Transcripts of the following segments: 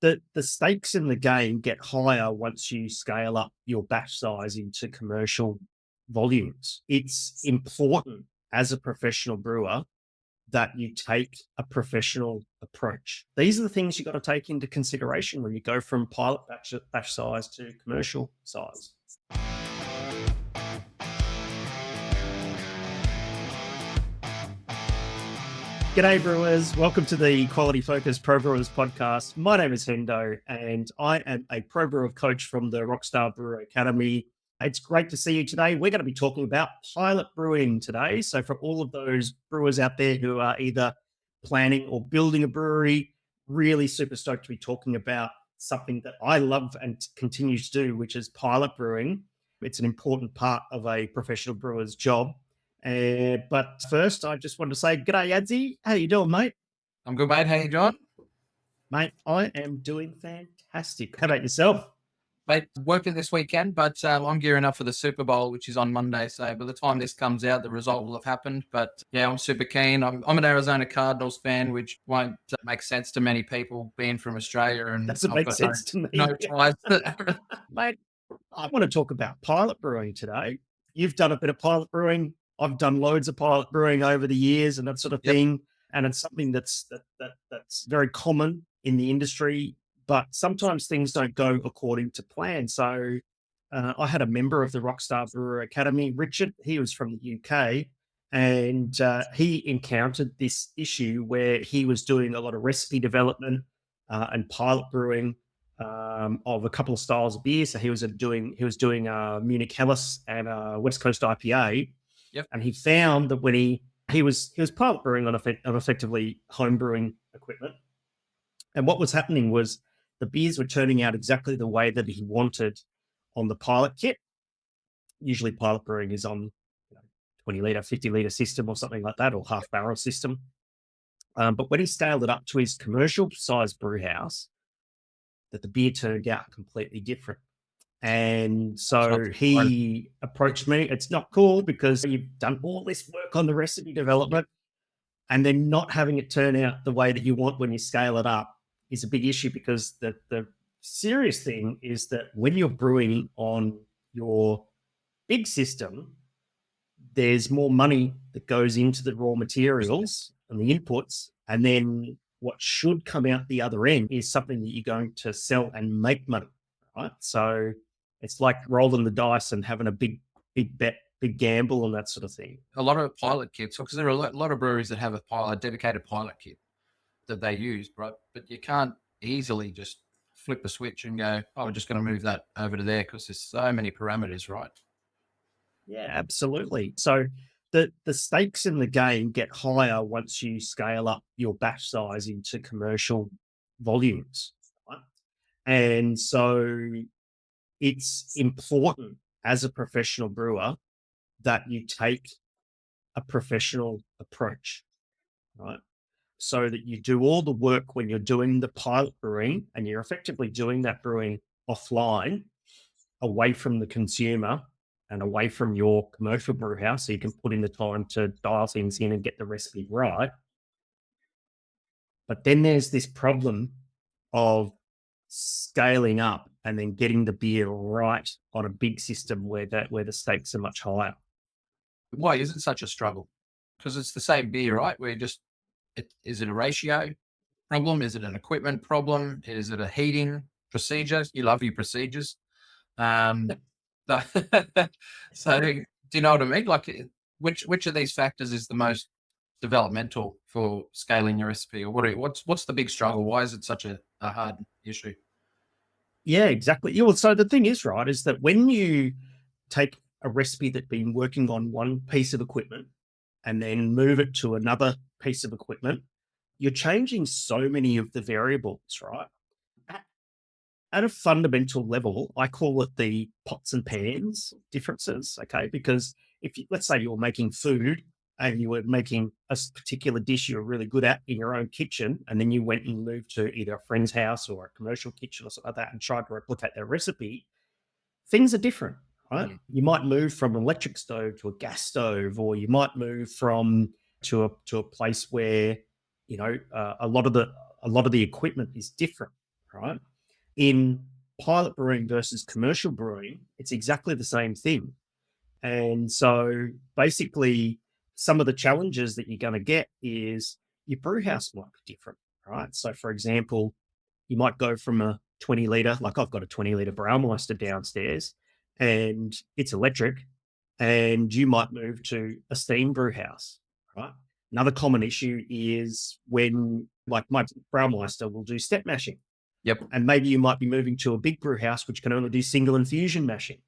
The stakes in the game get higher once you scale up your batch size into commercial volumes. It's important as a professional brewer that you take a professional approach. These are the things you've got to take into consideration when you go from pilot batch size to commercial size. G'day, brewers. Welcome to the Quality Focus Pro Brewers podcast. My name is Hendo, and I am a pro brewer coach from the Rockstar Brewer Academy. It's great to see you today. We're going to be talking about pilot brewing today. So, for all of those brewers out there who are either planning or building a brewery, really super stoked to be talking about something that I love and continue to do, which is pilot brewing. It's an important part of a professional brewer's job. But first, I just want to say, g'day, Adzi. How you doing, mate? I'm good, mate. How you doing? Mate, I am doing fantastic. How about yourself? Mate, working this weekend, but I'm gearing up for the Super Bowl, which is on Monday. So by the time this comes out, the result will have happened. But yeah, I'm super keen. I'm an Arizona Cardinals fan, which won't make sense to many people being from Australia. And Doesn't make sense to me. No ties. Mate, I want to talk about pilot brewing today. You've done a bit of pilot brewing. I've done loads of pilot brewing over the years and that sort of thing. And it's something that's very common in the industry, but sometimes things don't go according to plan. So I had a member of the Rockstar Brewer Academy, Richard. He was from the UK, and he encountered this issue where he was doing a lot of recipe development and pilot brewing of a couple of styles of beer. So he was doing Munich Helles and West Coast IPA. Yep. And he found that when he was pilot brewing on effectively home brewing equipment, and what was happening was the beers were turning out exactly the way that he wanted on the pilot kit. Usually pilot brewing is on 20 litre, 50 litre system or something like that, or half barrel system. But when he scaled it up to his commercial size brew house, that the beer turned out completely different. And so he approached me. It's not cool because you've done all this work on the recipe development and then not having it turn out the way that you want when you scale it up is a big issue, because the serious thing is that when you're brewing on your big system, there's more money that goes into the raw materials and the inputs, and then what should come out the other end is something that you're going to sell and make money, right? So it's like rolling the dice and having a big bet, big gamble and that sort of thing. A lot of pilot kits, because there are a lot of breweries that have a dedicated pilot kit that they use, right? But you can't easily just flip a switch and go, oh, we're just going to move that over to there, because there's so many parameters, right? Yeah, absolutely. So the stakes in the game get higher once you scale up your batch size into commercial volumes, right? And so it's important as a professional brewer that you take a professional approach, right? So that you do all the work when you're doing the pilot brewing, and you're effectively doing that brewing offline, away from the consumer and away from your commercial brew house, so you can put in the time to dial things in and get the recipe right. But then there's this problem of scaling up and then getting the beer right on a big system where the stakes are much higher. Why is it such a struggle? Because it's the same beer, right? Is it a ratio problem? Is it an equipment problem? Is it a heating procedure? You love your procedures. So do you know what I mean? Like, which of these factors is the most developmental for scaling your recipe, or what's the big struggle? Why is it such a hard issue? Yeah, exactly. Yeah, well, so the thing is, right, is that when you take a recipe that's been working on one piece of equipment and then move it to another piece of equipment, you're changing so many of the variables, right? At a fundamental level, I call it the pots and pans differences, okay? Because let's say you're making food and you were making a particular dish you're really good at in your own kitchen, and then you went and moved to either a friend's house or a commercial kitchen or something like that and tried to replicate their recipe, things are different, right? You might move from an electric stove to a gas stove, or you might move from to a place where a lot of the equipment is different. right? In pilot brewing versus commercial brewing, it's exactly the same thing. And so basically, some of the challenges that you're going to get is your brew house might be different, right? So, for example, you might go from a 20 litre, like I've got a 20 litre Braumeister downstairs and it's electric, and you might move to a steam brew house, right? Another common issue is when, like my Braumeister will do step mashing, Yep. and maybe you might be moving to a big brew house which can only do single infusion mashing,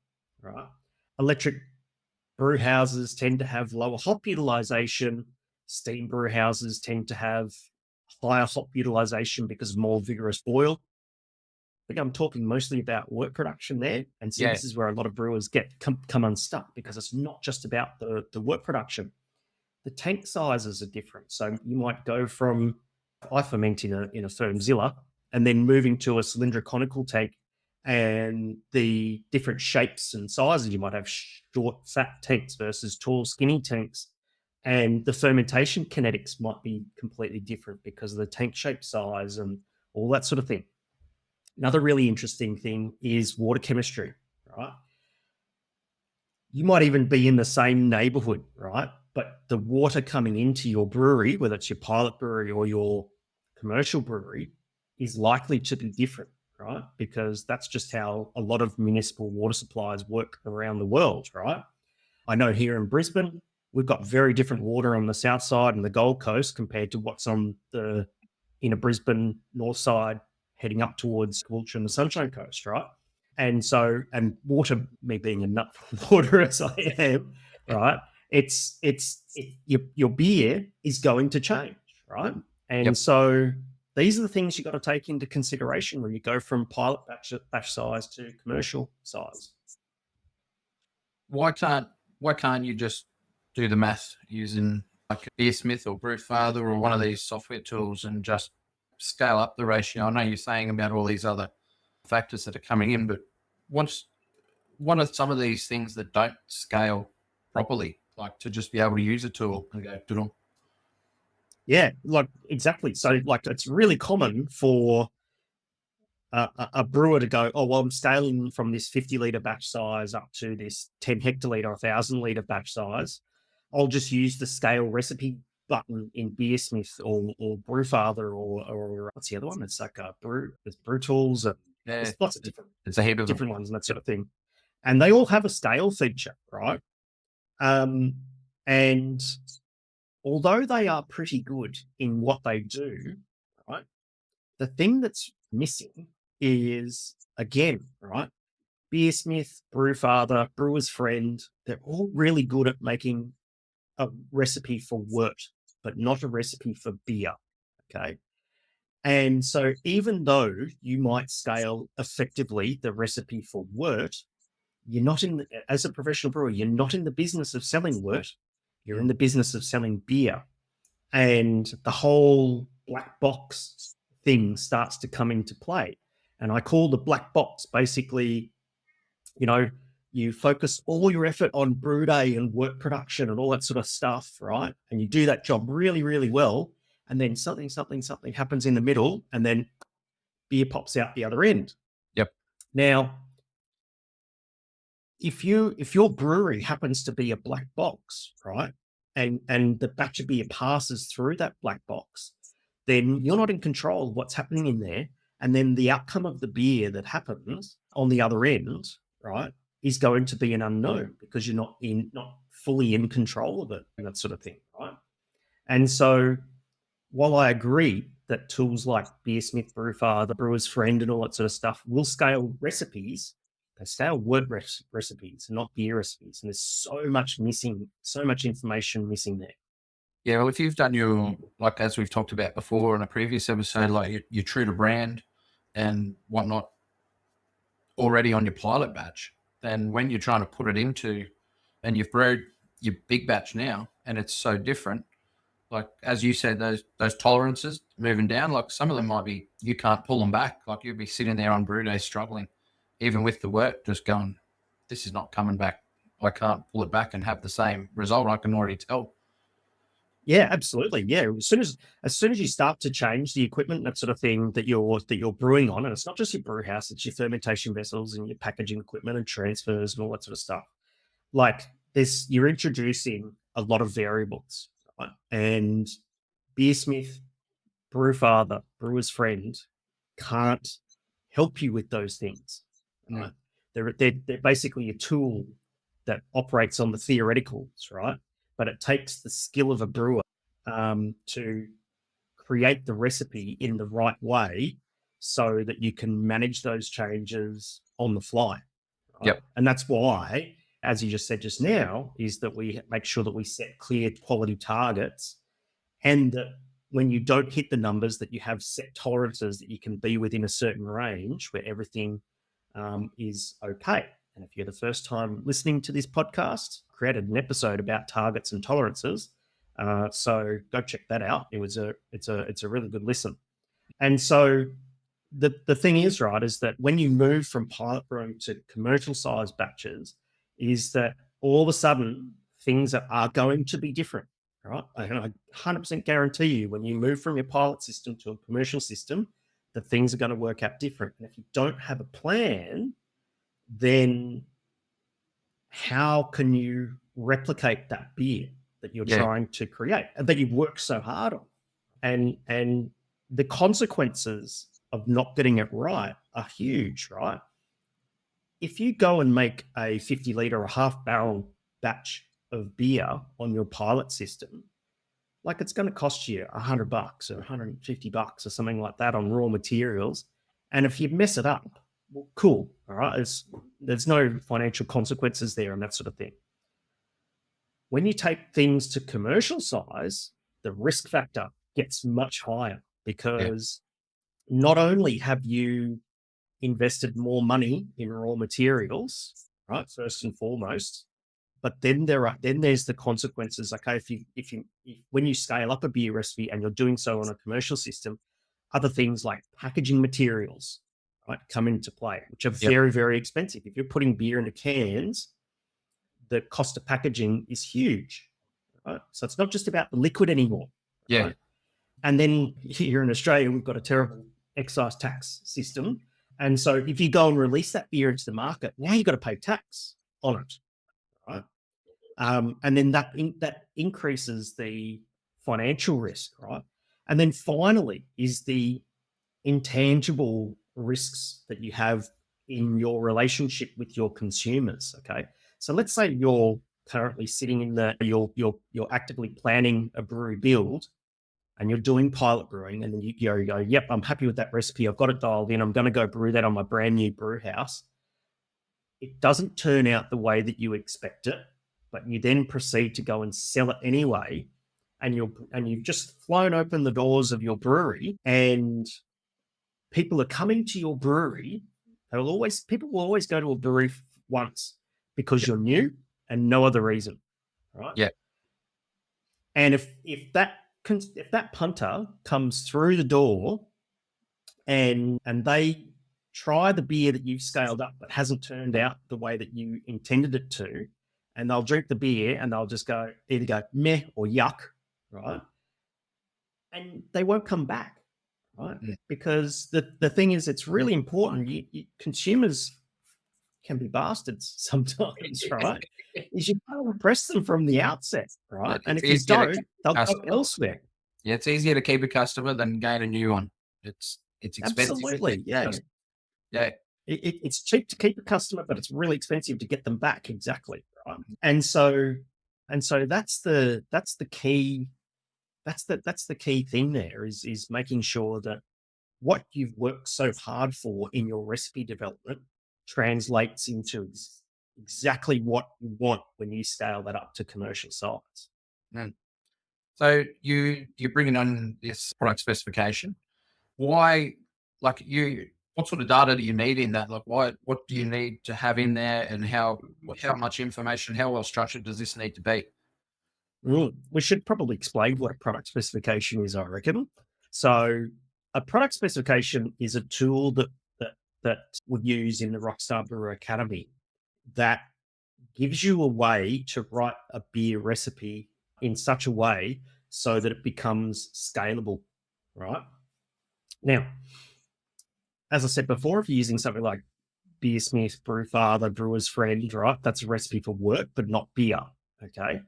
right? Electric brew houses tend to have lower hop utilization. Steam brew houses tend to have higher hop utilization because of more vigorous boil. I think I'm talking mostly about work production there. And so Yeah. this is where a lot of brewers come unstuck, because it's not just about the work production. The tank sizes are different. So you might go from, I ferment in a Firmzilla, and then moving to a cylindroconical tank, and the different shapes and sizes. You might have short, fat tanks versus tall, skinny tanks. And the fermentation kinetics might be completely different because of the tank shape size and all that sort of thing. Another really interesting thing is water chemistry, right? You might even be in the same neighborhood, right? But the water coming into your brewery, whether it's your pilot brewery or your commercial brewery, is likely to be different, right? Because that's just how a lot of municipal water supplies work around the world, right? I know here in Brisbane, we've got very different water on the south side and the Gold Coast compared to what's on the inner Brisbane north side heading up towards Caboolture and the Sunshine Coast, right? And so, and water, me being a nut for water as I am, right? Your beer is going to change, right? And Yep. so these are the things you got to take into consideration when you go from pilot batch size to commercial size. Why can't you just do the math using like Beersmith or Brewfather or one of these software tools and just scale up the ratio? I know you're saying about all these other factors that are coming in, but what are some of these things that don't scale properly? Like to just be able to use a tool and go, doodle. Yeah, like exactly. So, like, it's really common for a brewer to go, oh, well, I'm scaling from this 50 litre batch size up to this 10 hectolitre, 1,000 litre batch size. I'll just use the scale recipe button in Beersmith or Brewfather or what's the other one? It's like there's Brew Tools, and Yeah, there's lots of it's a heap of them. different ones and that sort of thing. And they all have a scale feature, right? And although they are pretty good in what they do, right, the thing that's missing is, again, right, Beersmith, Brewfather, Brewer's Friend, they're all really good at making a recipe for wort, but not a recipe for beer, okay? And so even though you might scale effectively the recipe for wort, you're not as a professional brewer, you're not in the business of selling wort, you're in the business of selling beer. And the whole black box thing starts to come into play. And I call the black box basically, you focus all your effort on brew day and work production and all that sort of stuff, right? And you do that job really, really well. And then something happens in the middle, and then beer pops out the other end. Yep. Now, if your brewery happens to be a black box, right, and the batch of beer passes through that black box, then you're not in control of what's happening in there. And then the outcome of the beer that happens on the other end, right, is going to be an unknown because you're not fully in control of it and that sort of thing, right? And so while I agree that tools like Beersmith, Brewfather, Brewer's Friend, and all that sort of stuff will scale recipes, they scale wort recipes, not beer recipes. And there's so much information missing there. Yeah, well, if you've done your, like as we've talked about before in a previous episode, like you're true to brand and whatnot already on your pilot batch, then when you're trying to put it into, and you've brewed your big batch now, and it's so different, like as you said, those tolerances moving down, like some of them might be, you can't pull them back. Like you'd be sitting there on brew day struggling, even with the work, just going, this is not coming back. I can't pull it back and have the same result. I can already tell. Yeah, absolutely. Yeah, as soon as you start to change the equipment, that sort of thing that you're brewing on, and it's not just your brew house, it's your fermentation vessels and your packaging equipment and transfers and all that sort of stuff. Like this, you're introducing a lot of variables, right? And Beersmith, brew father, brewer's friend, can't help you with those things. Right? Mm. They're basically a tool that operates on the theoreticals, right? But it takes the skill of a brewer to create the recipe in the right way so that you can manage those changes on the fly. Right? Yep. And that's why, as you just said just now, is that we make sure that we set clear quality targets, and that when you don't hit the numbers, that you have set tolerances that you can be within a certain range where everything is okay. And if you're the first time listening to this podcast, created an episode about targets and tolerances. So go check that out. It's a really good listen. And so the thing is, right, is that when you move from pilot brewing to commercial size batches, is that all of a sudden things are going to be different, right? I 100% guarantee you when you move from your pilot system to a commercial system, that things are going to work out different. And if you don't have a plan, then how can you replicate that beer that you're Yeah. trying to create and that you've worked so hard on? And the consequences of not getting it right are huge, right? If you go and make a 50 litre or half barrel batch of beer on your pilot system, like it's going to cost you $100 or $150 or something like that on raw materials. And if you mess it up, well, cool. All right. There's no financial consequences there and that sort of thing. When you take things to commercial size, the risk factor gets much higher Yeah. because not only have you invested more money in raw materials, right, first and foremost, but then there's the consequences. Okay, if when you scale up a beer recipe and you're doing so on a commercial system, other things like packaging materials, right, come into play, which are Yep. very, very expensive. If you're putting beer into cans, the cost of packaging is huge, right? So it's not just about the liquid anymore, Yeah. right? And then here in Australia, we've got a terrible excise tax system. And so if you go and release that beer into the market, now you've got to pay tax on it, right? And then that increases the financial risk, right? And then finally is the intangible risks that you have in your relationship with your consumers. Okay, so let's say you're currently sitting in you're actively planning a brewery build, and you're doing pilot brewing, and then you go, yep, I'm happy with that recipe, I've got it dialed in, I'm going to go brew that on my brand new brew house. It doesn't turn out the way that you expect it, but you then proceed to go and sell it anyway, and you've just flown open the doors of your brewery, and people are coming to your brewery. People will always go to a brewery once because Yep. you're new and no other reason, right? Yeah. And if that punter comes through the door and they try the beer that you've scaled up but hasn't turned out the way that you intended it to, and they'll drink the beer and they'll just either go meh or yuck, right? And they won't come back, right? Mm. Because the thing is, it's really important. Consumers can be bastards sometimes, right? Is you got to impress them from the outset, Yeah, right? And it's if you easier to keep don't, they'll a go customer. elsewhere. Yeah, it's easier to keep a customer than gain a new one. It's expensive to keep Absolutely, a yeah. customer. Yeah. It's cheap to keep a customer, but it's really expensive to get them back. Exactly, right? And so that's the key. That's the key thing there is making sure that what you've worked so hard for in your recipe development translates into exactly what you want when you scale that up to commercial size. Mm. So you're bringing on this product specification. Why, like what sort of data do you need in that? Like, what do you need to have in there, and how much information, how well structured does this need to be? We should probably explain what a product specification is, I reckon. So, a product specification is a tool that we use in the Rockstar Brewer Academy that gives you a way to write a beer recipe in such a way so that it becomes scalable, right? Now, as I said before, if you're using something like Beersmith, Brewfather, Brewer's Friend, right, that's a recipe for wort, but not beer, okay?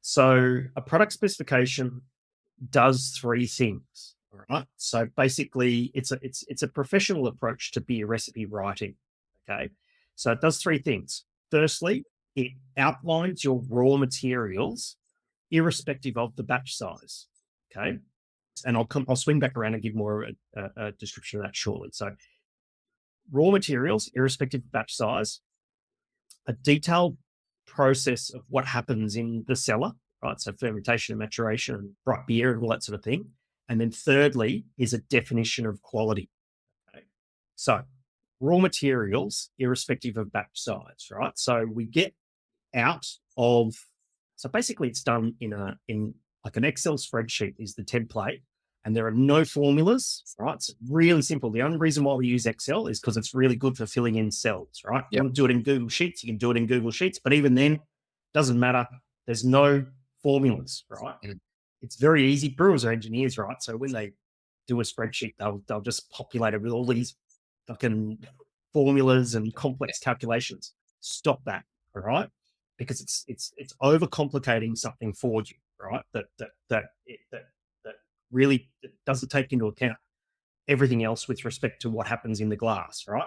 So a product specification does three things, all right? So basically, it's a professional approach to beer recipe writing, okay? So it does three things. Firstly, it outlines your raw materials irrespective of the batch size, okay? And I'll swing back around and give more a description of that shortly. So raw materials, irrespective of batch size, a detailed process of what happens in the cellar, right? So fermentation and maturation and bright beer and all that sort of thing. And then thirdly is a definition of quality. Okay? So raw materials, irrespective of batch size, right? So we get out of, so basically it's done in like an Excel spreadsheet is the template, and there are no formulas, right? It's really simple. The only reason why we use Excel is because it's really good for filling in cells, right? You want to do it in Google Sheets, you can do it in Google Sheets, but even then, doesn't matter. There's no formulas, right? It's very easy. Brewers are engineers, right? So when they do a spreadsheet, they'll just populate it with all these fucking formulas and complex calculations. Stop that, all right? Because it's overcomplicating something for you, right? That really doesn't take into account everything else with respect to what happens in the glass, right?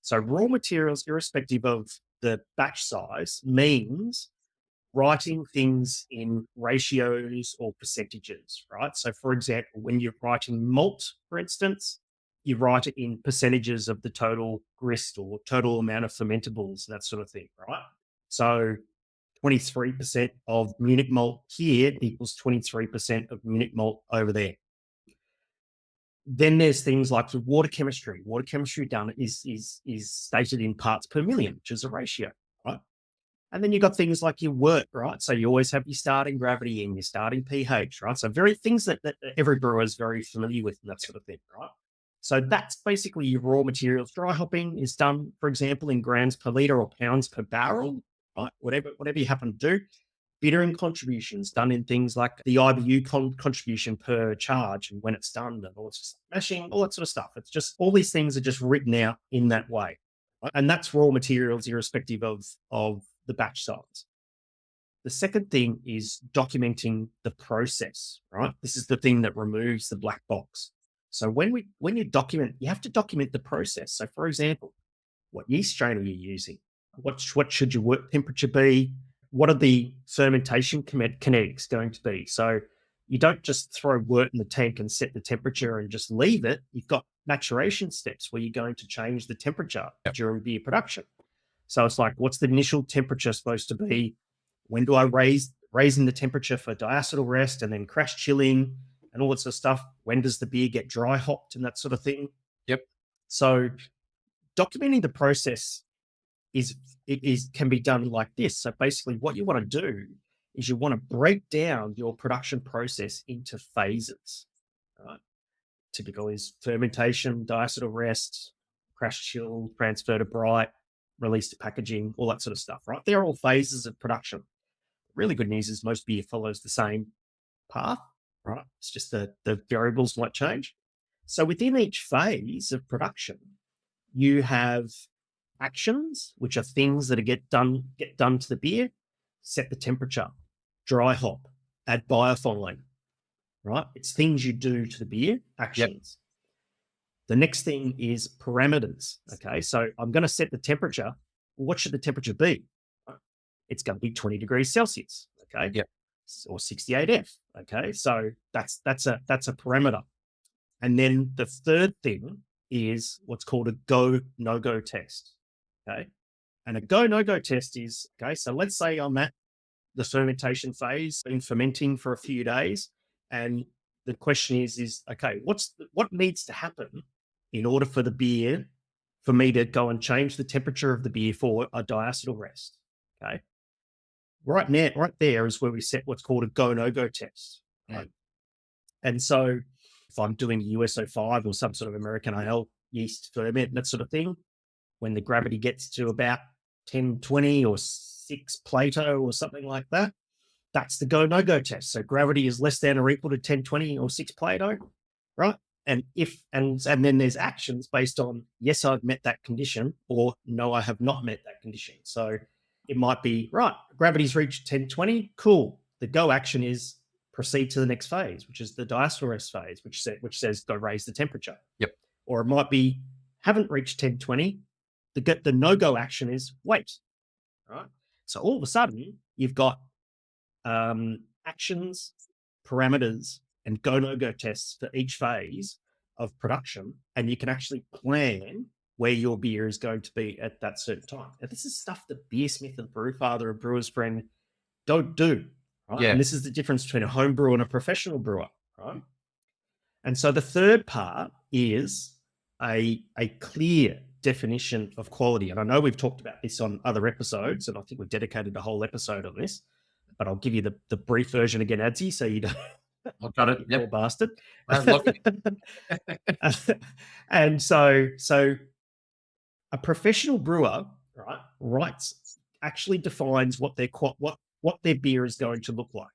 So raw materials, irrespective of the batch size, means writing things in ratios or percentages, right? So for example, when you're writing malt, for instance, you write it in percentages of the total grist or total amount of fermentables, that sort of thing, right? So 23% of Munich malt here equals 23% of Munich malt over there. Then there's things like the water chemistry. Water chemistry done is stated in parts per million, which is a ratio, right? And then you've got things like your wort, right? So you always have your starting gravity and your starting pH, right? So very things that every brewer is very familiar with and that sort of thing, right? So that's basically your raw materials. Dry hopping is done, for example, in grams per liter or pounds per barrel, right? Whatever you happen to do. Bittering contributions done in things like the IBU contribution per charge and when it's done and all this mashing, all that sort of stuff. It's just all these things are just written out in that way. Right? And that's raw materials irrespective of the batch size. The second thing is documenting the process, right? This is the thing that removes the black box. So when you document, you have to document the process. So for example, what yeast strain are you using? What should your wort temperature be? What are the fermentation kinetics going to be? So you don't just throw wort in the tank and set the temperature and just leave it. You've got maturation steps where you're going to change the temperature during beer production. So it's like, what's the initial temperature supposed to be? When do I raising the temperature for diacetyl rest and then crash chilling and all that sort of stuff? When does the beer get dry hopped and that sort of thing? Yep. So documenting the process can be done like this. So basically what you want to do is you want to break down your production process into phases, right? Typical is fermentation, diacetyl rest, crash chill, transfer to bright, release to packaging, all that sort of stuff, right? They're all phases of production. Really good news is most beer follows the same path, right? It's just the variables might change. So within each phase of production, you have actions, which are things that get done to the beer, set the temperature, dry hop, add biofine, right? It's things you do to the beer, actions. Yep. The next thing is parameters. Okay, so I'm going to set the temperature. What should the temperature be? It's going to be 20 degrees Celsius. Okay, yep. Or 68 F. Okay, so that's a parameter. And then the third thing is what's called a go no go test. Okay, and a go no go test is okay. So let's say I'm at the fermentation phase, been fermenting for a few days, and the question is okay, what needs to happen in order for the beer, for me to go and change the temperature of the beer for a diacetyl rest? Okay, right there is where we set what's called a go no go test. Right? And so if I'm doing USO5 or some sort of American ale yeast ferment, that sort of thing, when the gravity gets to about 10, 20 or 6 Plato or something like that, That's the go, no go test. So gravity is less than or equal to 1020 or 6 Plato, right? And then there's actions based on, yes, I've met that condition, or no, I have not met that condition. So it might be, right, gravity's reached 1020, cool. The go action is proceed to the next phase, which is the diasphoros phase, which says go raise the temperature. Yep. Or it might be, haven't reached 1020. The no-go action is wait, right? So all of a sudden, you've got actions, parameters, and go no go tests for each phase of production, and you can actually plan where your beer is going to be at that certain time. Now, this is stuff that Beersmith and Brewfather and Brewer's Friend don't do, right? Yeah. And this is the difference between a home brewer and a professional brewer, right? And so the third part is a clear definition of quality. And I know we've talked about this on other episodes, and I think we've dedicated a whole episode on this, but I'll give you the brief version again, Adsy, so you don't. I've got it. Poor bastard. Look. And so a professional brewer, right, actually defines what their beer is going to look like.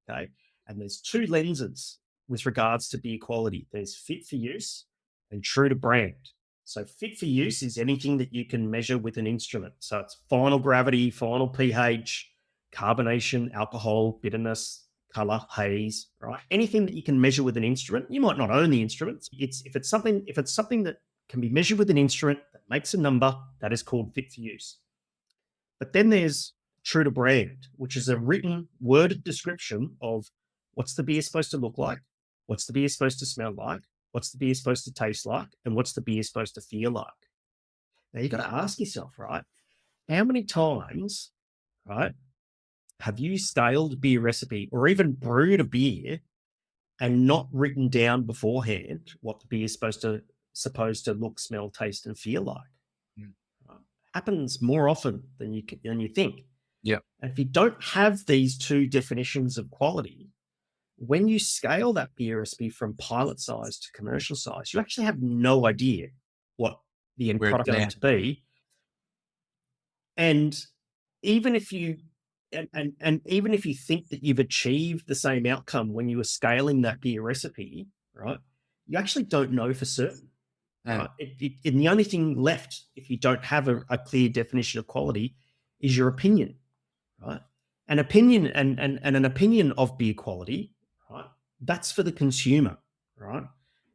Okay. And there's two lenses with regards to beer quality. There's fit for use and true to brand. So fit for use is anything that you can measure with an instrument. So it's final gravity, final pH, carbonation, alcohol, bitterness, color, haze, right? Anything that you can measure with an instrument. You might not own the instruments. If it's something that can be measured with an instrument that makes a number, that is called fit for use. But then there's true to brand, which is a written, worded description of what's the beer supposed to look like, what's the beer supposed to smell like, what's the beer supposed to taste like, and what's the beer supposed to feel like. Now you've got to ask yourself, right? How many times, right, have you scaled a beer recipe or even brewed a beer and not written down beforehand what the beer is supposed to look, smell, taste, and feel like? Happens more often than you think. Yeah. And if you don't have these two definitions of quality, when you scale that beer recipe from pilot size to commercial size, you actually have no idea what the end product is going to be. And even if you even if you think that you've achieved the same outcome when you were scaling that beer recipe, right, you actually don't know for certain. And the only thing left, if you don't have a clear definition of quality, is your opinion, right? An opinion and an opinion of beer quality, right? That's for the consumer, right?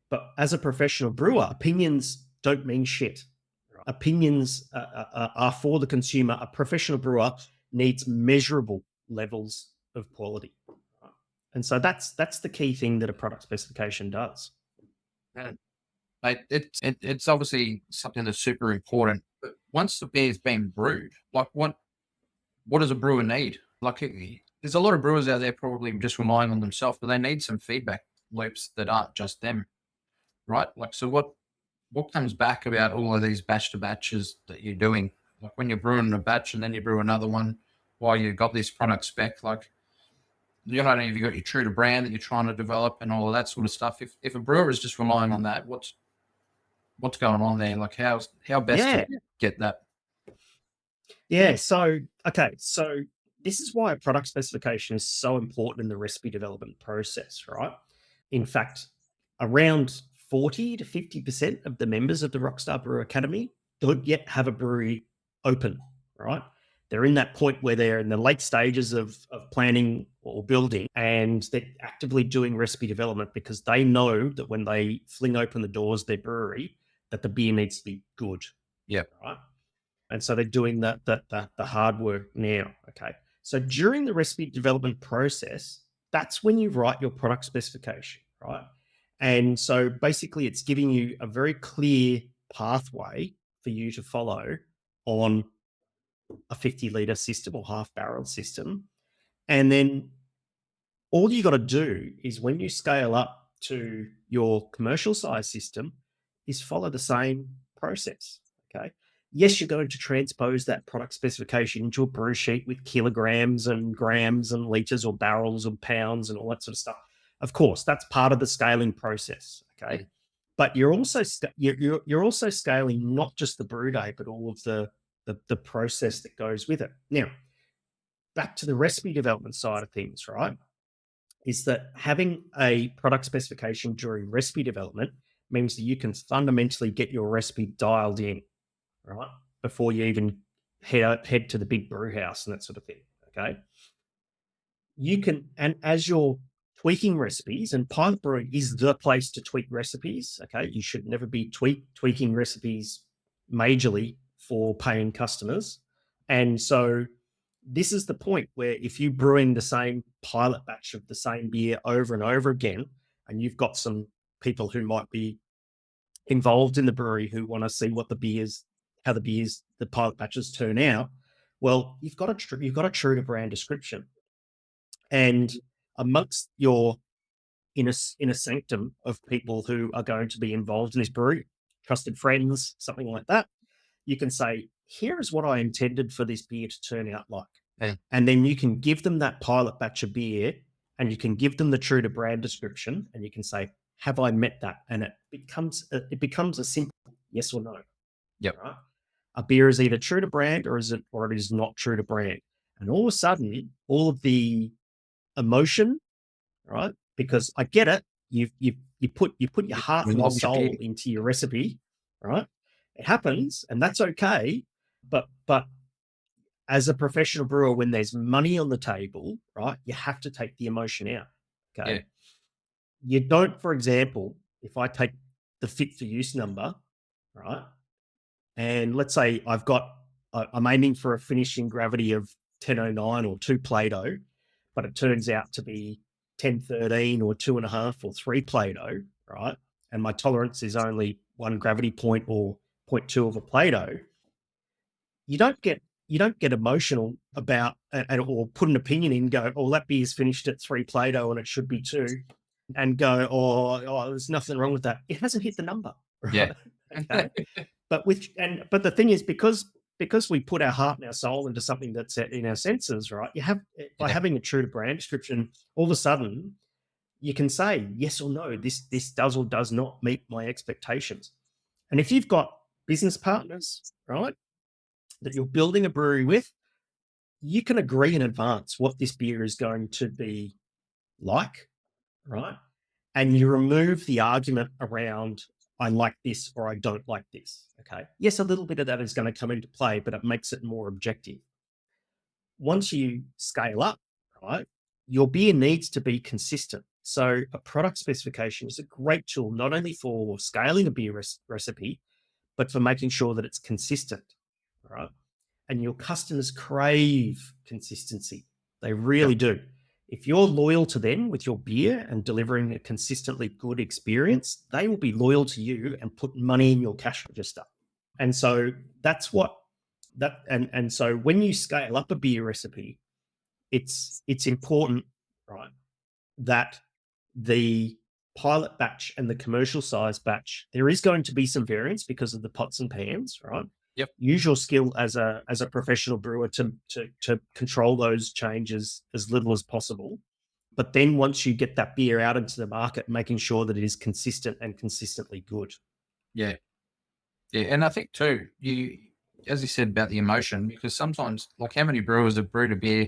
But as a professional brewer, opinions don't mean shit. Right? Opinions are for the consumer. A professional brewer needs measurable levels of quality, right? And so that's the key thing that a product specification does. It's obviously something that's super important. But once the beer's been brewed, like what does a brewer need? Like there's a lot of brewers out there probably just relying on themselves, but they need some feedback loops that aren't just them, right? Like, so what comes back about all of these batch to batches that you're doing? Like when you're brewing a batch and then you brew another one while you've got this product spec, like you not only have you got your true to brand that you're trying to develop and all of that sort of stuff. If a brewer is just relying on that, what's going on there? Like how best to get that? Yeah. So this is why a product specification is so important in the recipe development process, right? In fact, around 40 to 50% of the members of the Rockstar Brewer Academy don't yet have a brewery open, right? They're in that point where they're in the late stages of planning or building, and they're actively doing recipe development because they know that when they fling open the doors of their brewery, that the beer needs to be good. Yeah. Right. And so they're doing the hard work now. Okay. So during the recipe development process, that's when you write your product specification, right? And so basically it's giving you a very clear pathway for you to follow on a 50-liter system or half barrel system. And then all you got to do is when you scale up to your commercial size system is follow the same process. Okay. Yes, you're going to transpose that product specification into a brew sheet with kilograms and grams and liters or barrels or pounds and all that sort of stuff. Of course, that's part of the scaling process. Okay. But you're also scaling not just the brew day, but all of the process that goes with it. Now, back to the recipe development side of things, right, is that having a product specification during recipe development means that you can fundamentally get your recipe dialed in, right, before you even head to the big brew house and that sort of thing. Okay. You can, and as you're tweaking recipes, and pilot brewing is the place to tweak recipes. Okay. You should never be tweaking recipes majorly for paying customers. And so this is the point where if you're brewing the same pilot batch of the same beer over and over again, and you've got some people who might be involved in the brewery who want to see what how the pilot batches turn out, well, you've got a true to brand description, and amongst your inner sanctum of people who are going to be involved in this brewery, trusted friends, something like that, you can say, here is what I intended for this beer to turn out like. Yeah. And then you can give them that pilot batch of beer, and you can give them the true to brand description, and you can say, have I met that? And it becomes a simple yes or no. Yep. Right? A beer is either true to brand or it is not true to brand. And all of a sudden, all of the emotion, right? Because I get it. You put your heart and your soul into your recipe, right? It happens, and that's okay. But as a professional brewer, when there's money on the table, right, you have to take the emotion out. Okay. Yeah. You don't, for example, if I take the fit for use number, right, and let's say I'm aiming for a finishing gravity of 1009 or 2 Play-Doh, but it turns out to be 1013 or 2.5 or 3 Play-Doh, right? And my tolerance is only 1 gravity point or 0.2 of a Play-Doh. You don't get emotional about or put an opinion in, go, oh, that beer's finished at 3 Play-Doh and it should be 2, and go, oh, there's nothing wrong with that. It hasn't hit the number, right? Yeah. Okay. But the thing is, because we put our heart and our soul into something that's in our senses, right? By having a true to brand description, all of a sudden you can say yes or no. This does or does not meet my expectations. And if you've got business partners, right, that you're building a brewery with, you can agree in advance what this beer is going to be like, right? And you remove the argument around I like this or I don't like this. Okay. Yes, a little bit of that is going to come into play, but it makes it more objective. Once you scale up, right, your beer needs to be consistent. So a product specification is a great tool, not only for scaling a beer recipe, but for making sure that it's consistent, right? And your customers crave consistency. They really do. If you're loyal to them with your beer and delivering a consistently good experience, they will be loyal to you and put money in your cash register. And so that's what that and so when you scale up a beer recipe, it's important, right, that the pilot batch and the commercial size batch, there is going to be some variance because of the pots and pans, right? Yep. Use your skill as a professional brewer to control those changes as little as possible. But then once you get that beer out into the market, making sure that it is consistent and consistently good. Yeah. Yeah. And I think too, as you said about the emotion, because sometimes, like, how many brewers have brewed a beer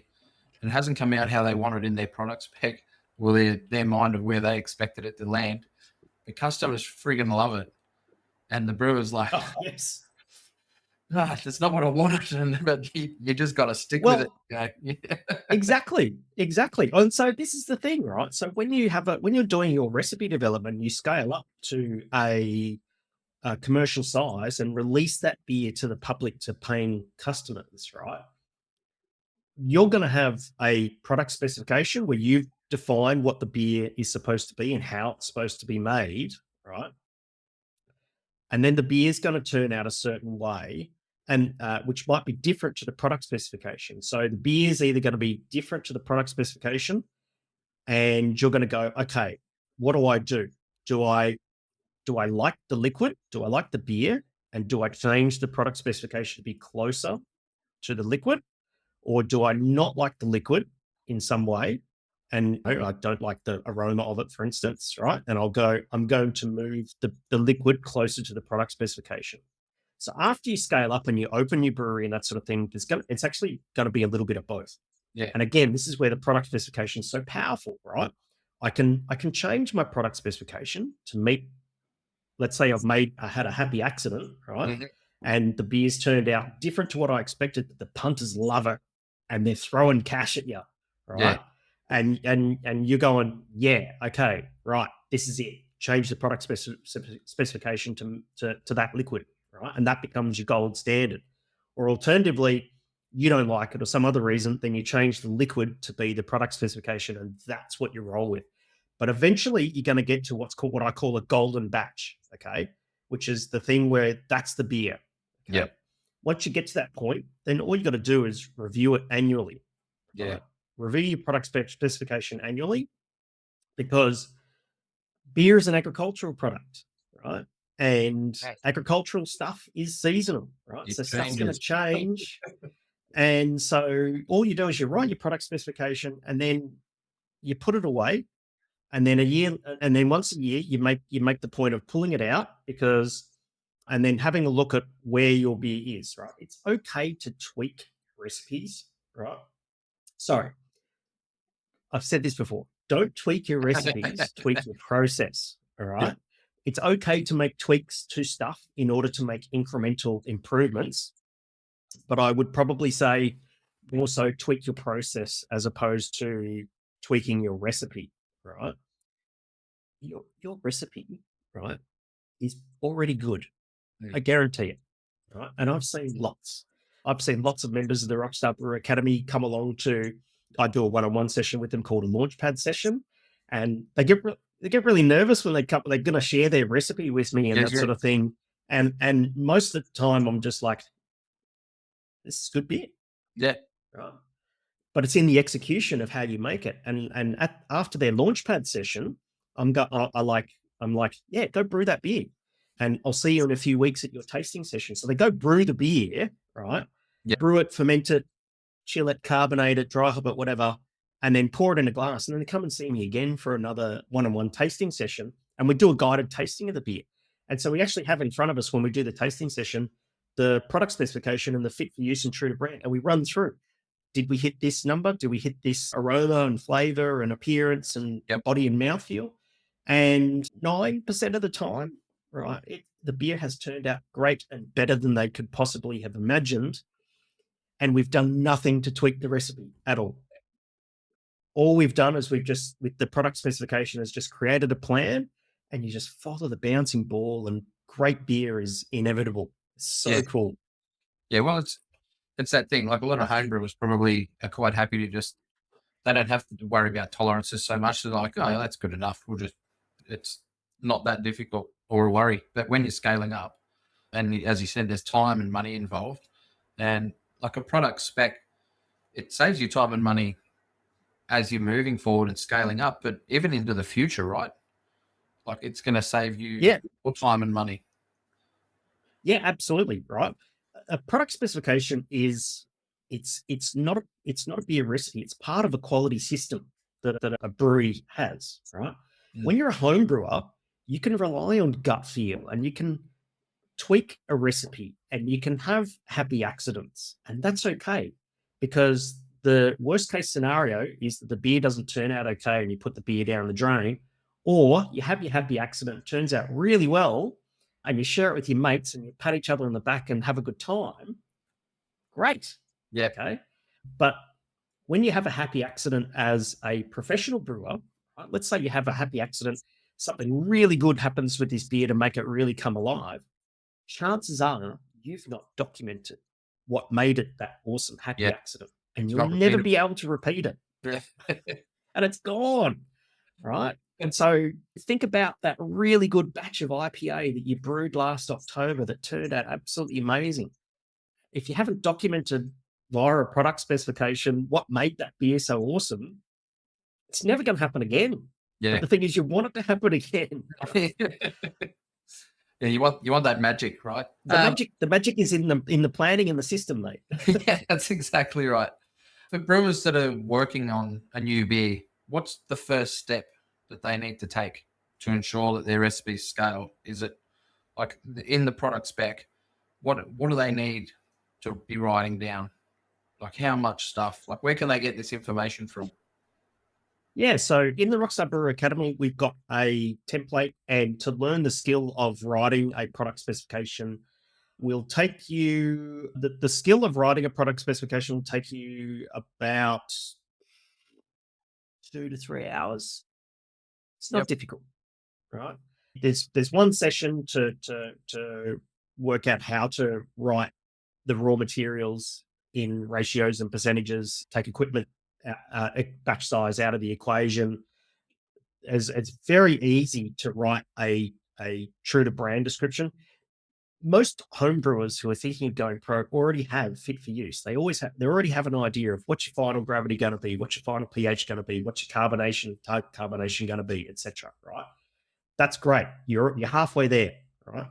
and it hasn't come out how they wanted in their product spec or their mind of where they expected it to land. The customers friggin' love it. And the brewer's like, Oh, yes. That's not what I wanted. But you just got to stick with it. Okay? Exactly. And so this is the thing, right? So when you're doing your recipe development, you scale up to a commercial size and release that beer to the public, to paying customers, right? You're going to have a product specification where you define what the beer is supposed to be and how it's supposed to be made, right? And then the beer is going to turn out a certain way, and which might be different to the product specification. So the beer is either going to be different to the product specification, and you're going to go, okay, what do I do? Do I like the liquid? Do I like the beer? And do I change the product specification to be closer to the liquid? Or do I not like the liquid in some way? And I don't like the aroma of it, for instance, right? And I'm going to move the liquid closer to the product specification. So after you scale up and you open your brewery and that sort of thing, it's actually going to be a little bit of both. Yeah. And again, this is where the product specification is so powerful, right? I can change my product specification to meet, let's say I had a happy accident, right? Mhm. And the beers turned out different to what I expected. The punters love it and they're throwing cash at you, Yeah. right? And you're going, yeah, okay, right, this is it. Change the product specification to that liquid, right? And that becomes your gold standard. Or alternatively, you don't like it or some other reason, then you change the liquid to be the product specification, and that's what you roll with. But eventually, you're going to get to what I call a golden batch, okay, which is the thing where that's the beer. Okay. Yep. Once you get to that point, then all you got to do is review it annually. Yeah. Right? Review your product specification annually, because beer is an agricultural product, right? And Right. agricultural stuff is seasonal, right? It So stuff's going to changes. change. And so all you do is you write your product specification and then you put it away. And then once a year, you make the point of pulling it out, and then having a look at where your beer is, right? It's okay to tweak recipes, right? Sorry, I've said this before. Don't tweak your recipes, tweak your process, all Yeah. right? It's okay to make tweaks to stuff in order to make incremental improvements, but I would probably say also tweak your process as opposed to tweaking your recipe, right? Your recipe, right, is already good. I guarantee it, right? And I've seen lots. I've seen lots of members of the Rockstar Brewer Academy come along to. I do a one-on-one session with them called a launchpad session, and they get really nervous when they come. They're going to share their recipe with me and Yeah, that yeah. sort of thing. And most of the time, I'm just like, "This is good beer," Yeah. right? But it's in the execution of how you make it. After their launchpad session, I'm like, yeah, go brew that beer, and I'll see you in a few weeks at your tasting session. So they go brew the beer, right? Yeah. Brew it, ferment it, chill it, carbonate it, dry hop it, whatever, and then pour it in a glass. And then they come and see me again for another one-on-one tasting session, and we do a guided tasting of the beer. And so we actually have in front of us when we do the tasting session the product specification and the fit for use and true to brand, and we run through. Did we hit this number? Did we hit this aroma and flavor and appearance and Yep. body and mouthfeel? And 9% of the time, right, the beer has turned out great and better than they could possibly have imagined. And we've done nothing to tweak the recipe at all. All we've done is with the product specification, is just created a plan, and you just follow the bouncing ball, and great beer is inevitable. So Yeah. cool. Yeah. Well, it's that thing. Like a lot of homebrewers probably are quite happy to just, they don't have to worry about tolerances so much. They're like, oh, yeah, that's good enough. It's not that difficult or a worry. But when you're scaling up, and as you said, there's time and money involved, and like a product spec, it saves you time and money as you're moving forward and scaling up, but even into the future, right? Like it's going to save you Yeah. more time and money. Yeah, absolutely. Right. A product specification is it's not a beer recipe. It's part of a quality system that a brewery has. Right. When you're a home brewer, you can rely on gut feel, and you can tweak a recipe, and you can have happy accidents, and that's okay, because the worst case scenario is that the beer doesn't turn out okay and you put the beer down the drain, or you have your happy accident, it turns out really well, and you share it with your mates and you pat each other on the back and have a good time. Great. Yeah. Okay. But when you have a happy accident as a professional brewer, right, let's say you have a happy accident, something really good happens with this beer to make it really come alive. Chances are you've not documented what made it that awesome happy Yeah. accident, and It's you'll not never repeatable. be able to repeat it. Yeah. And it's gone, right? And so think about that really good batch of IPA that you brewed last October that turned out absolutely amazing. If you haven't documented via a product specification what made that beer so awesome, it's never going to happen again. Yeah. But the thing is, you want it to happen again. Yeah, you want that magic, right? The magic is in the planning and the system, mate. Yeah, that's exactly right. For brewers that are working on a new beer, what's the first step that they need to take to ensure that their recipes scale? Is it like in the product spec? What do they need to be writing down? Like how much stuff? Like where can they get this information from? Yeah, so in the Rockstar Brewer Academy, we've got a template, and to learn the skill of writing a product specification will take you, the skill of writing a product specification will take you about 2 to 3 hours. It's not Yep. difficult, right? There's one session to work out how to write the raw materials in ratios and percentages, take equipment batch size out of the equation. As it's very easy to write a true to brand description. Most home brewers who are thinking of going pro already have fit for use. They already have an idea of what's your final gravity going to be, what's your final pH going to be, what's your target carbonation going to be, etc. Right? That's great. You're halfway there, right?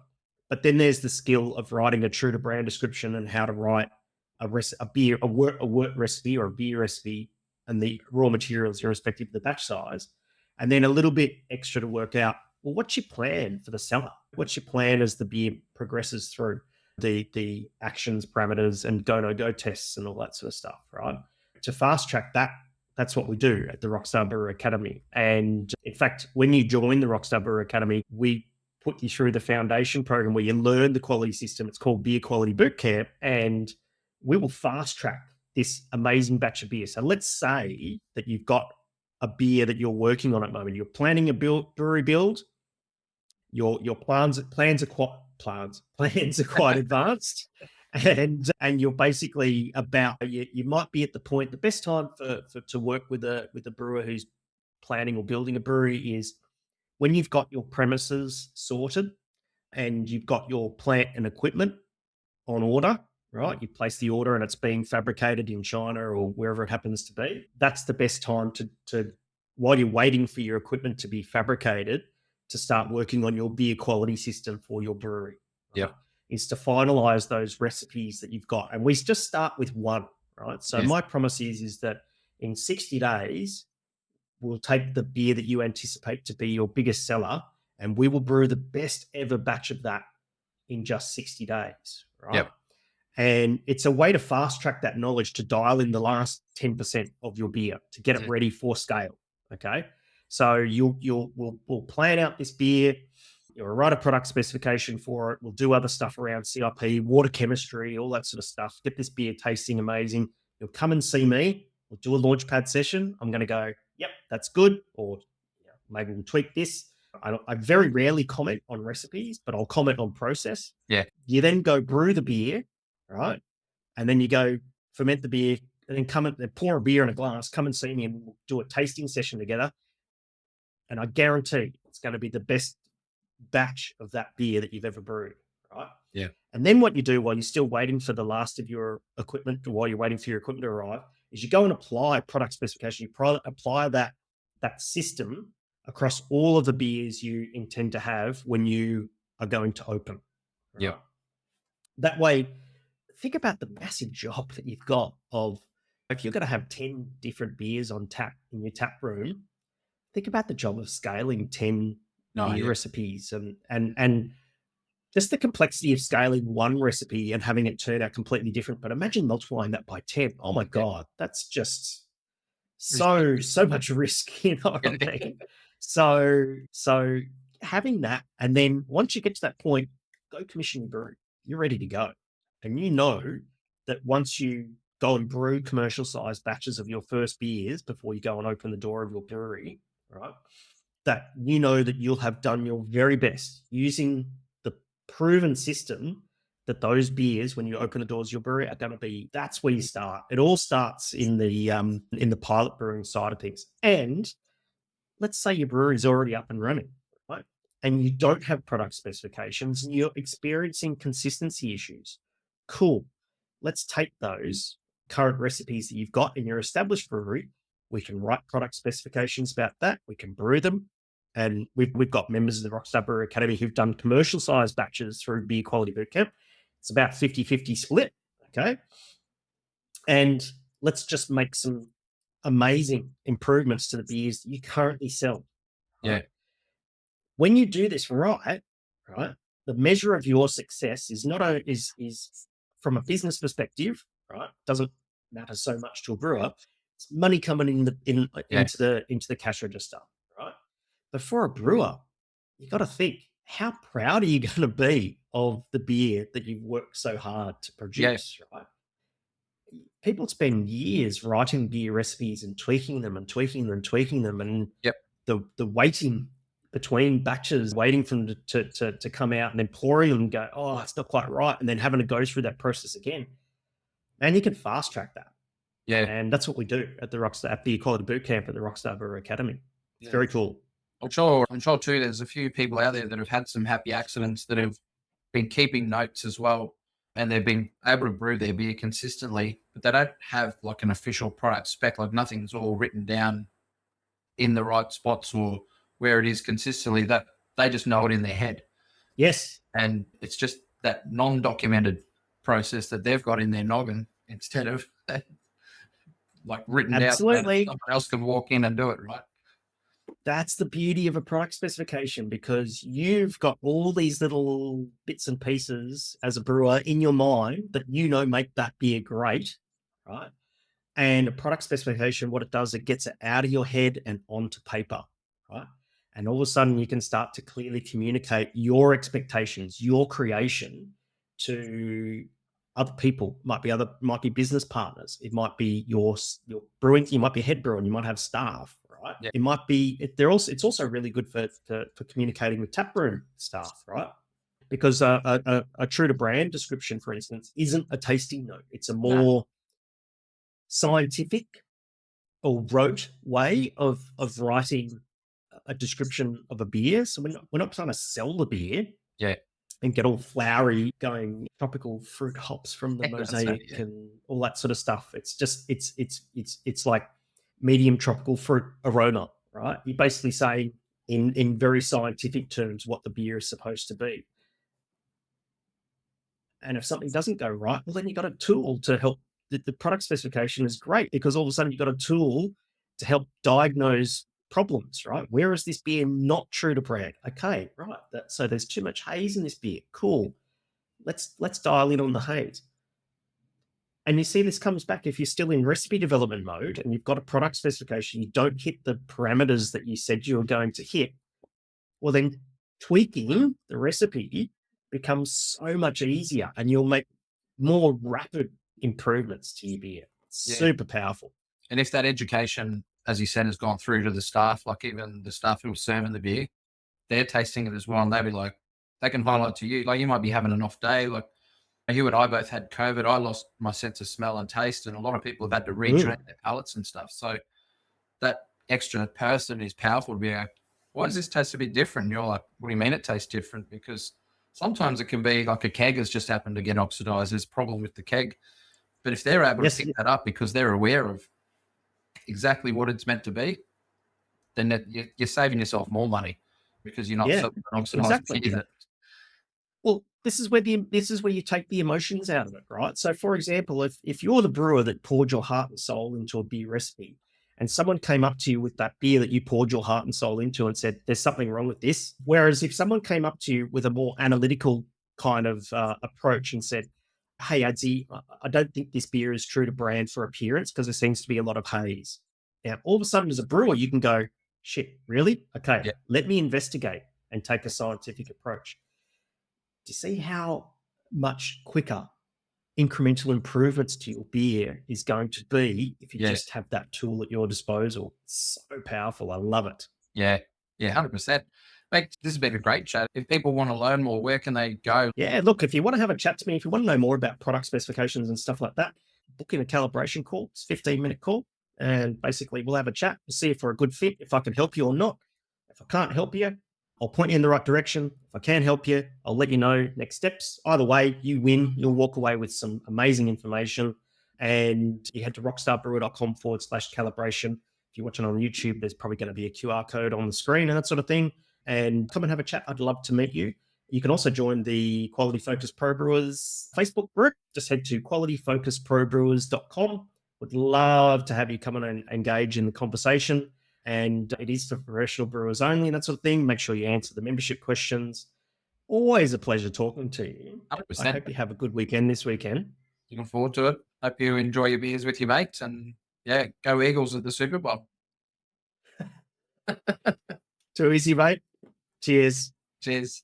But then there's the skill of writing a true to brand description and how to write a wort recipe or a beer recipe and the raw materials irrespective of the batch size. And then a little bit extra to work out, well, what's your plan for the cellar? What's your plan as the beer progresses through the actions, parameters, and go no go tests and all that sort of stuff, right? To fast track that, that's what we do at the Rockstar Brewer Academy. And in fact, when you join the Rockstar Brewer Academy, we put you through the foundation program where you learn the quality system. It's called Beer Quality Bootcamp, and we will fast track this amazing batch of beer. So let's say that you've got a beer that you're working on at the moment. You're planning a brewery build. Your plans are quite advanced, and you're basically about you might be at the point. The best time to work with a brewer who's planning or building a brewery is when you've got your premises sorted and you've got your plant and equipment on order, right? You place the order and it's being fabricated in China or wherever it happens to be. That's the best time to while you're waiting for your equipment to be fabricated, to start working on your beer quality system for your brewery. Yep. Is to finalize those recipes that you've got. And we just start with one, right? So Yes. my promise is that in 60 days, we'll take the beer that you anticipate to be your biggest seller and we will brew the best ever batch of that in just 60 days, right? Yep. And it's a way to fast track that knowledge to dial in the last 10% of your beer to get it ready for scale. Okay. So we'll plan out this beer. You'll write a product specification for it. We'll do other stuff around CIP, water chemistry, all that sort of stuff. Get this beer tasting amazing. You'll come and see me. We'll do a launchpad session. I'm going to go, yep, that's good. Or maybe we'll tweak this. I very rarely comment on recipes, but I'll comment on process. Yeah. You then go brew the beer, right? And then you go ferment the beer and then come and pour a beer in a glass, come and see me and we'll do a tasting session together. And I guarantee it's going to be the best batch of that beer that you've ever brewed, right? Yeah. And then what you do while you're still waiting for the last of your equipment, or while you're waiting for your equipment to arrive, is you go and apply product specification. You apply that system across all of the beers you intend to have when you are going to open. Right? Yeah. That way, think about the massive job that you've got of, if you're going to have 10 different beers on tap in your tap room, think about the job of scaling 10 beer recipes and just the complexity of scaling one recipe and having it turn out completely different. But imagine multiplying that by 10. Oh my God, that's just so much risk, you know what I mean? So having that, and then once you get to that point, go commission your brew. You're ready to go. And you know that once you go and brew commercial sized batches of your first beers before you go and open the door of your brewery, right? That you know that you'll have done your very best using the proven system that those beers, when you open the doors of your brewery, are going to be. That's where you start. It all starts in the pilot brewing side of things. And let's say your brewery is already up and running, right? And you don't have product specifications and you're experiencing consistency issues. Cool. Let's take those current recipes that you've got in your established brewery. We can write product specifications about that. We can brew them. And we've got members of the Rockstar Brewer Academy who've done commercial sized batches through Beer Quality Bootcamp. It's about 50-50 split. Okay. And let's just make some amazing improvements to the beers that you currently sell. Right? Yeah. When you do this right, the measure of your success is not is from a business perspective, right? matters so much to a brewer. It's money coming Yeah. into the cash register, right? But for a brewer, you got to think, how proud are you going to be of the beer that you've worked so hard to Yeah. produce, right? People spend years writing beer recipes and tweaking them and tweaking them and tweaking them, and Yep. the waiting between batches, waiting for them to come out, and then pouring them and go, oh, it's not quite right, and then having to go through that process again. And you can fast track that. Yeah. And that's what we do at the Rockstar, at the Quality Boot Camp at the Rockstar Brewer Academy. It's very cool. I'm sure too, there's a few people out there that have had some happy accidents that have been keeping notes as well. And they've been able to brew their beer consistently, but they don't have like an official product spec, like nothing's all written down in the right spots or where it is consistently, that they just know it in their head. Yes. And it's just that non-documented process that they've got in their noggin instead of like written Absolutely. down. Someone else can walk in and do it, right? That's the beauty of a product specification, because you've got all these little bits and pieces as a brewer in your mind that make that beer great, right? And a product specification, what it does, it gets it out of your head and onto paper, right? And all of a sudden you can start to clearly communicate your expectations, your creation to other people. Might be business partners. It might be your brewing. You might be a head brewer and you might have staff, right? Yeah. It might be, it's also really good for communicating with taproom staff, right? Because a true to brand description, for instance, isn't a tasting note. It's a more scientific or rote way of writing a description of a beer. So we're not trying to sell the beer. Yeah. And get all flowery, going tropical fruit hops from the mosaic and all that sort of stuff. It's just it's like medium tropical fruit aroma, right? You're basically saying in very scientific terms what the beer is supposed to be. And if something doesn't go right, well, then you've got a tool to help. The product specification is great because all of a sudden you've got a tool to help diagnose problems, right? Where is this beer not true to brand? Okay, right. So there's too much haze in this beer. Cool. Let's dial in on the haze. And you see this comes back if you're still in recipe development mode and you've got a product specification, you don't hit the parameters that you said you were going to hit. Well, then tweaking the recipe becomes so much easier and you'll make more rapid improvements to your beer. Super powerful. And if that education, as you said, has gone through to the staff, like even the staff who are serving the beer, they're tasting it as well. And they'll be like, they can highlight to you, like you might be having an off day. Like you and I both had COVID. I lost my sense of smell and taste. And a lot of people have had to retrain their palates and stuff. So that extra person is powerful to be like, why does this taste a bit different? And you're like, what do you mean it tastes different? Because sometimes it can be like a keg has just happened to get oxidized. There's a problem with the keg. But if they're able to pick that up because they're aware of exactly what it's meant to be, then you're saving yourself more money because you're not oxidized. Exactly. Well, this is where you take the emotions out of it, right? So, for example, if you're the brewer that poured your heart and soul into a beer recipe, and someone came up to you with that beer that you poured your heart and soul into and said, "There's something wrong with this," whereas if someone came up to you with a more analytical kind of approach and said, "Hey, Adzi, I don't think this beer is true to brand for appearance because there seems to be a lot of haze." Now, all of a sudden, as a brewer, you can go, "Shit, really? Okay, let me investigate and take a scientific approach." Do you see how much quicker incremental improvements to your beer is going to be if you just have that tool at your disposal? It's so powerful. I love it. Yeah, 100%. Mate, this has been a great chat. If people want to learn more, where can they go? Yeah, look, if you want to have a chat to me, if you want to know more about product specifications and stuff like that, book in a calibration call. It's a 15-minute call. And basically, we'll have a chat to see if we're a good fit, if I can help you or not. If I can't help you, I'll point you in the right direction. If I can help you, I'll let you know next steps. Either way, you win. You'll walk away with some amazing information. And you head to rockstarBrewer.com/calibration. If you're watching on YouTube, there's probably going to be a QR code on the screen and that sort of thing. And come and have a chat. I'd love to meet you. You can also join the Quality Focus Pro Brewers Facebook group. Just head to qualityfocusprobrewers.com. Would love to have you come on and engage in the conversation. And it is for professional brewers only and that sort of thing. Make sure you answer the membership questions. Always a pleasure talking to you. 100%. I hope you have a good weekend this weekend. Looking forward to it. Hope you enjoy your beers with your mates, and yeah, go Eagles at the Super Bowl. Too easy, mate. Cheers. Cheers.